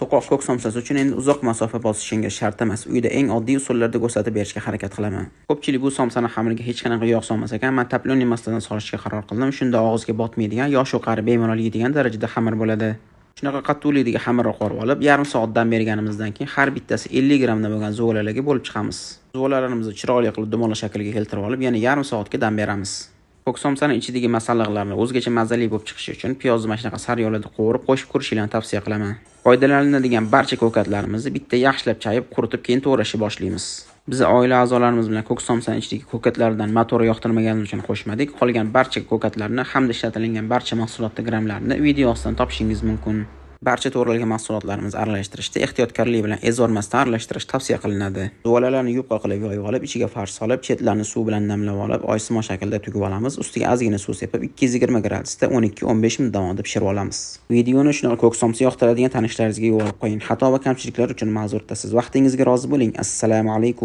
To'qoq ko'k somsasi uchun endi uzoq masofa bosishingiz shart emas. Uyda eng oddiy usullarda ko'rsatib berishga harakat qilaman. Ko'pchilik bu somsani xamiriga hech qanaqa yog' solmas ekan, men taplon emasdan solishga qaror qildim. Shunda og'izga botmaydigan, yosh qari bemalol yeydigan darajada xamir bo'ladi. Shunaqa qattiqlikdagi xamirni qorib olib, yarim soat dam berganimizdan keyin har bittasi 50 grammdan bo'lgan zo'lalarga bo'lib chiqamiz. Zo'lalarimizni chiroyli qilib dumaloq shaklga keltirib olib, yana yarim soatga dam beramiz. Ko'k somsaning ichidagi masalliqlarni o'zgacha mazali bo'lib chiqishi uchun piyozni mana shunaqa sariyolada qovurib qo'shib ko'rishinglarni tavsiya qilaman. Foydalaniladigan barcha ko'katlarimizni bitta yaxshilab chayib, quritib keyin to'g'rashni boshlaymiz. Biz oila a'zolarimiz bilan ko'k somsaning ichidagi ko'katlardan motori yoqtirmagani uchun qo'shmadik. Qolgan barcha ko'katlarni hamda ishlatilgan barcha mahsulotlar grammlarini video ostidan topishingiz mumkin. Barcha to'g'ralgan mahsulotlarimizni aralashtirishda ehtiyotkorlik bilan ezormasdan aralashtirish tavsiya qilinadi. Zo'lalarni yupqa qilib yoyib olib, ichiga farsh solib, chetlarini suv bilan namlab olib, oysimon shaklda tugib olamiz. Ustiga ozgina suv sepib 220 gradusda 12-15 minut davomida pishirib olamiz. Videoni shunaqa ko'k somsa yoqtiradigan tanishlaringizga yo'llab qo'ying. Xato va kamchiliklar uchun ma'zur tutasiz. Vaqtingizga rozi bo'ling. Assalomu alaykum.